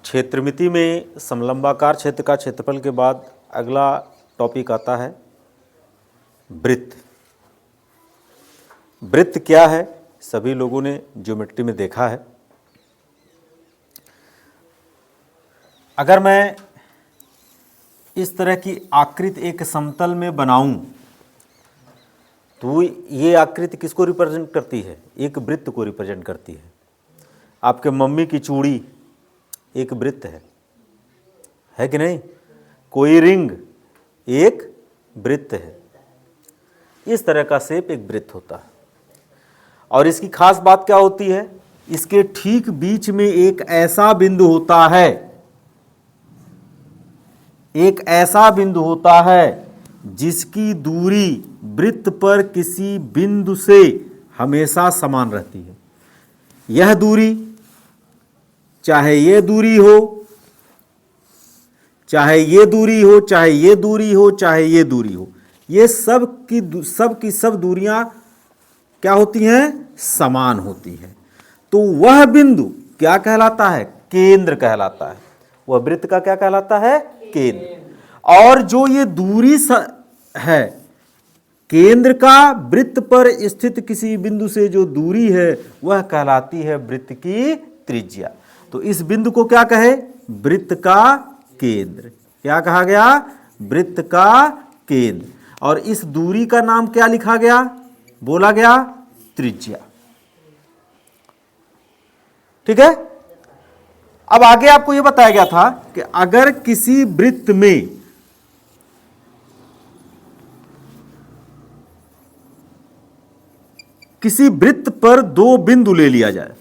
क्षेत्रमिति में समलंबाकार क्षेत्र का क्षेत्रफल के बाद अगला टॉपिक आता है वृत्त। वृत्त क्या है, सभी लोगों ने ज्योमेट्री में देखा है। अगर मैं इस तरह की आकृति एक समतल में बनाऊं तो ये आकृति किसको रिप्रेजेंट करती है? एक वृत्त को रिप्रेजेंट करती है। आपके मम्मी की चूड़ी एक वृत्त है कि नहीं? कोई रिंग एक वृत्त है। इस तरह का शेप एक वृत्त होता है। और इसकी खास बात क्या होती है? इसके ठीक बीच में एक ऐसा बिंदु होता है, एक ऐसा बिंदु होता है जिसकी दूरी वृत्त पर किसी बिंदु से हमेशा समान रहती है। यह दूरी, चाहे ये दूरी हो, चाहे ये दूरी हो, चाहे ये दूरी हो, चाहे ये दूरी हो, ये सब की सब दूरियां क्या होती हैं? समान होती है। तो वह बिंदु क्या कहलाता है? केंद्र कहलाता है। वह वृत्त का क्या कहलाता है? केंद्र। और जो ये दूरी है केंद्र का वृत्त पर स्थित किसी बिंदु से जो दूरी है वह कहलाती है वृत्त की त्रिज्या। तो इस बिंदु को क्या कहे? वृत्त का केंद्र। क्या कहा गया? वृत्त का केंद्र। और इस दूरी का नाम क्या लिखा गया? बोला गया त्रिज्या। ठीक है। अब आगे आपको यह बताया गया था कि अगर किसी वृत्त में किसी वृत्त पर दो बिंदु ले लिया जाए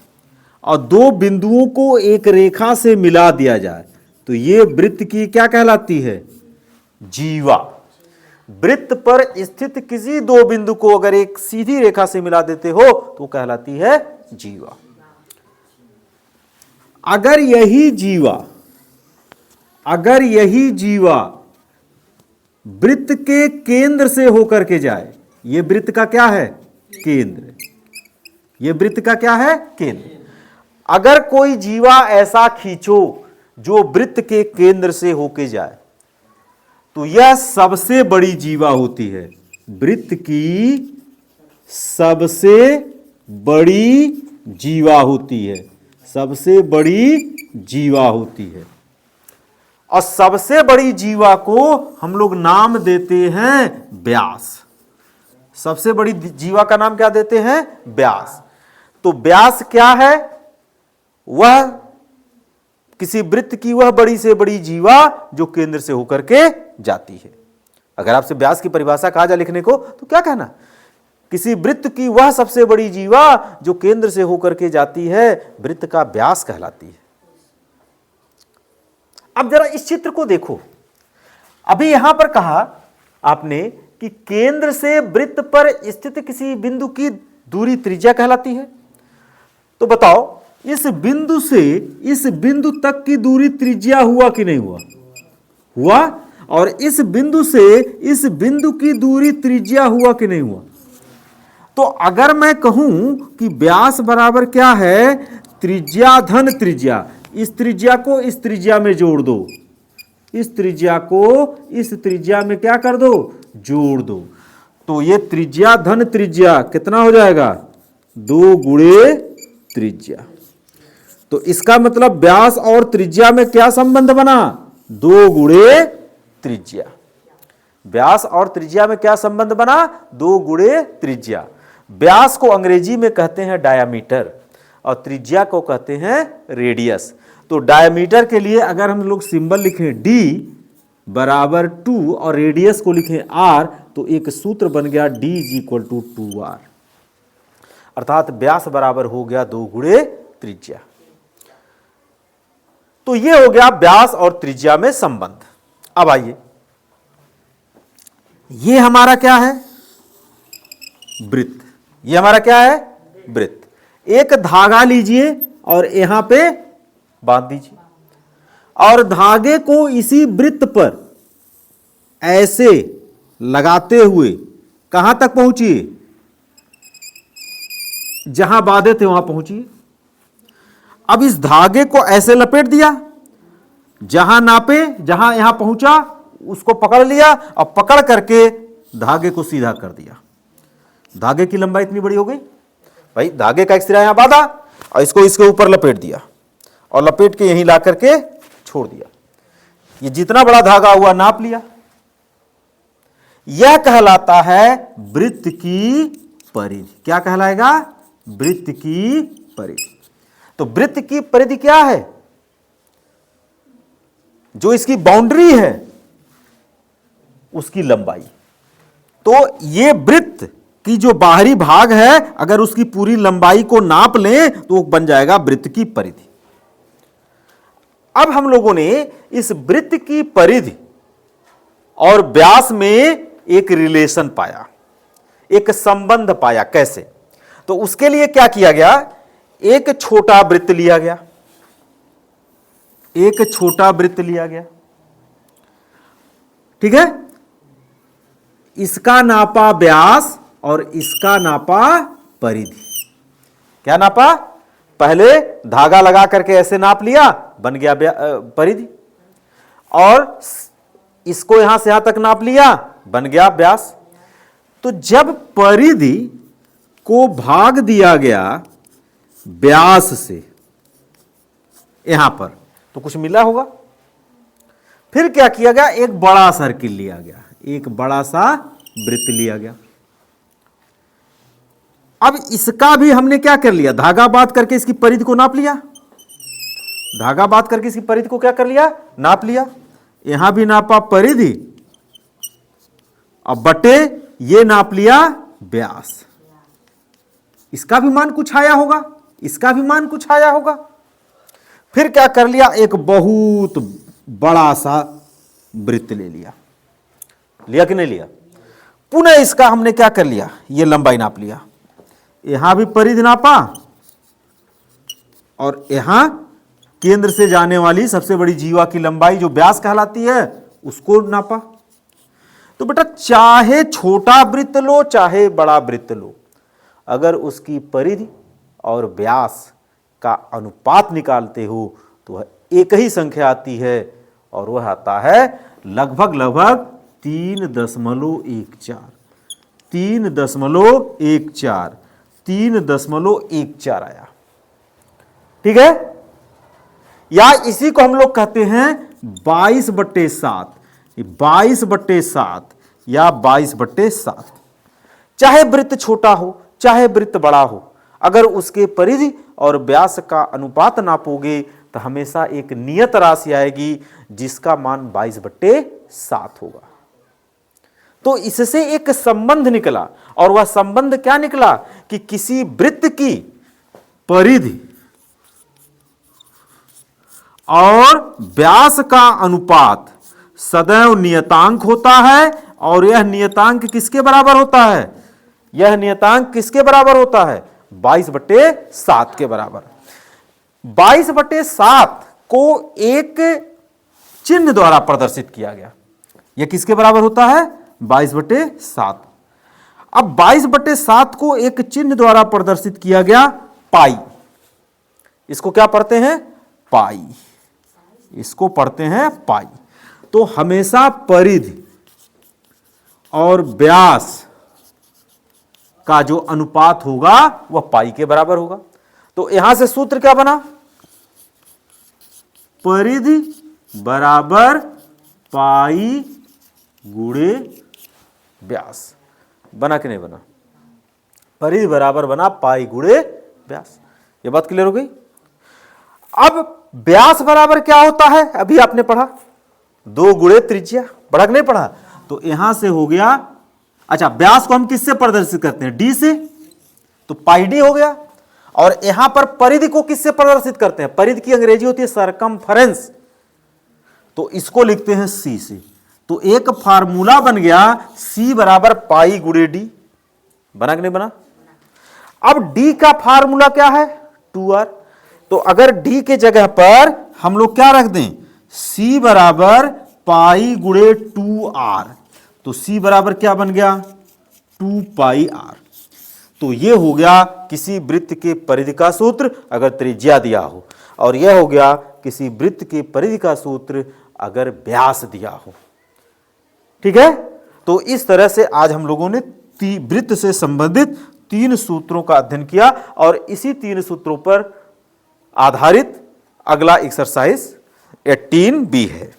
और दो बिंदुओं को एक रेखा से मिला दिया जाए तो यह वृत्त की क्या कहलाती है? जीवा। वृत्त पर स्थित किसी दो बिंदु को अगर एक सीधी रेखा से मिला देते हो तो कहलाती है जीवा। अगर यही जीवा वृत्त के केंद्र से होकर के जाए, यह वृत्त का क्या है? केंद्र। यह वृत्त का क्या है? केंद्र। अगर कोई जीवा ऐसा खींचो जो वृत्त के केंद्र से होके जाए तो यह सबसे बड़ी जीवा होती है। वृत्त की सबसे बड़ी जीवा होती है। सबसे बड़ी जीवा होती है। और सबसे बड़ी जीवा को हम लोग नाम देते हैं व्यास। सबसे बड़ी जीवा का नाम क्या देते हैं? व्यास। तो व्यास क्या है? वह किसी वृत्त की वह बड़ी से बड़ी जीवा जो केंद्र से होकर के जाती है। अगर आपसे व्यास की परिभाषा कहा जाए लिखने को तो क्या कहना? किसी वृत्त की वह सबसे बड़ी जीवा जो केंद्र से होकर के जाती है वृत्त का व्यास कहलाती है। अब जरा इस चित्र को देखो। अभी यहां पर कहा आपने कि केंद्र से वृत्त पर स्थित किसी बिंदु की दूरी त्रिज्या कहलाती है। तो बताओ इस बिंदु से इस बिंदु तक की दूरी त्रिज्या हुआ कि नहीं हुआ? हुआ। और इस बिंदु से इस बिंदु की दूरी त्रिज्या हुआ कि नहीं हुआ? तो अगर मैं कहूं कि व्यास बराबर क्या है? त्रिज्या धन त्रिज्या। इस त्रिज्या को इस त्रिज्या में जोड़ दो, इस त्रिज्या को इस त्रिज्या में क्या कर दो? जोड़ दो। तो ये त्रिज्या धन त्रिज्या कितना हो जाएगा? 2 गुणे त्रिज्या। तो इसका मतलब व्यास और त्रिज्या में क्या संबंध बना? 2 गुणे त्रिज्या। व्यास और त्रिज्या में क्या संबंध बना? 2 गुणे त्रिज्या। व्यास को अंग्रेजी में कहते हैं डायामीटर और त्रिज्या को कहते हैं रेडियस। तो डायामीटर के लिए अगर हम लोग सिंबल लिखें d बराबर 2 और रेडियस को लिखें r तो एक सूत्र बन गया d = 2r। अर्थात व्यास बराबर हो गया 2 गुणे त्रिज्या। तो यह हो गया व्यास और त्रिज्या में संबंध। अब आइए, यह हमारा क्या है? वृत्त। यह हमारा क्या है? वृत्त। एक धागा लीजिए और यहां पे बांध दीजिए और धागे को इसी वृत्त पर ऐसे लगाते हुए कहां तक पहुंचिए? जहां बांधे थे वहां पहुंचिए। अब इस धागे को ऐसे लपेट दिया, जहां नापे, जहां यहां पहुंचा उसको पकड़ लिया और पकड़ करके धागे को सीधा कर दिया। धागे की लंबाई इतनी बड़ी हो गई भाई, धागे का एक सिरा यहां बांधा और इसको इसके ऊपर लपेट दिया और लपेट के यहीं ला करके छोड़ दिया। ये जितना बड़ा धागा हुआ नाप लिया। यह कहलाता है वृत्त की परिधि। क्या कहलाएगा? वृत्त की परिधि। तो वृत्त की परिधि क्या है? जो इसकी बाउंड्री है उसकी लंबाई। तो ये वृत्त की जो बाहरी भाग है, अगर उसकी पूरी लंबाई को नाप लें तो वो बन जाएगा वृत्त की परिधि। अब हम लोगों ने इस वृत्त की परिधि और व्यास में एक रिलेशन पाया, एक संबंध पाया। कैसे? तो उसके लिए क्या किया गया, एक छोटा वृत्त लिया गया, एक छोटा वृत्त लिया गया, ठीक है। इसका नापा व्यास और इसका नापा परिधि। क्या नापा? पहले धागा लगा करके ऐसे नाप लिया, बन गया परिधि, और इसको यहां से यहां तक नाप लिया, बन गया व्यास। तो जब परिधि को भाग दिया गया व्यास से यहां पर, तो कुछ मिला होगा। फिर क्या किया गया, एक बड़ा सर्किल लिया गया, एक बड़ा सा वृत्त लिया गया। अब इसका भी हमने क्या कर लिया, धागा बांध करके इसकी परिधि को नाप लिया, धागा बांध करके इसकी परिधि को क्या कर लिया, नाप लिया। यहां भी नापा परिधि, अब बटे ये नाप लिया व्यास। इसका भी मान कुछ आया होगा, इसका भी मान कुछ आया होगा। फिर क्या कर लिया, एक बहुत बड़ा सा वृत्त ले लिया, लिया कि नहीं लिया। पुनः इसका हमने क्या कर लिया, ये लंबाई नाप लिया, यहां भी परिधि नापा और यहां केंद्र से जाने वाली सबसे बड़ी जीवा की लंबाई जो व्यास कहलाती है उसको नापा। तो बेटा चाहे छोटा वृत्त लो चाहे बड़ा वृत्त लो, अगर उसकी परिधि और व्यास का अनुपात निकालते हो तो वह एक ही संख्या आती है, और वह आता है लगभग 3.14, 3.14, 3.14 आया, ठीक है। या इसी को हम लोग कहते हैं 22/7, 22/7 या 22/7। चाहे वृत्त छोटा हो चाहे वृत्त बड़ा हो, अगर उसके परिधि और व्यास का अनुपात नापोगे तो हमेशा एक नियत राशि आएगी जिसका मान 22/7 होगा। तो इससे एक संबंध निकला, और वह संबंध क्या निकला कि किसी वृत्त की परिधि और व्यास का अनुपात सदैव नियतांक होता है, और यह नियतांक किसके बराबर होता है, यह नियतांक किसके बराबर होता है, 22/7 के बराबर। 22/7 को एक चिन्ह द्वारा प्रदर्शित किया गया। यह किसके बराबर होता है, 22/7। अब 22/7 को एक चिन्ह द्वारा प्रदर्शित किया गया पाई। इसको क्या पढ़ते हैं, पाई, इसको पढ़ते हैं पाई। तो हमेशा परिधि और व्यास का जो अनुपात होगा वह पाई के बराबर होगा। तो यहां से सूत्र क्या बना, परिधि बराबर पाई गुणे व्यास। बना कि नहीं बना, परिधि बराबर बना पाई गुणे व्यास। ये बात क्लियर हो गई। अब व्यास बराबर क्या होता है, अभी आपने पढ़ा 2 गुणे त्रिज्या, पढ़ा कि नहीं पढ़ा। तो यहां से हो गया, अच्छा व्यास को हम किससे प्रदर्शित करते हैं, डी से, तो पाई डी हो गया। और यहां पर परिधि को किससे प्रदर्शित करते हैं, परिधि की अंग्रेजी होती है सरकमफेरेंस, तो इसको लिखते हैं सी से। तो एक फार्मूला बन गया सी बराबर पाई गुणे डी। बना कि नहीं बना। अब डी का फार्मूला क्या है, 2r। तो अगर डी के जगह पर हम लोग क्या रख दें, सी बराबर पाई गुणे 2r, तो सी बराबर क्या बन गया, 2 पाई r। तो ये हो गया किसी वृत्त के परिधि का सूत्र अगर त्रिज्या दिया हो। और यह हो गया किसी वृत्त की परिधि का सूत्र अगर व्यास दिया हो। ठीक है, तो इस तरह से आज हम लोगों ने वृत्त से संबंधित 3 सूत्रों का अध्ययन किया और इसी 3 सूत्रों पर आधारित अगला एक्सरसाइज 18B है।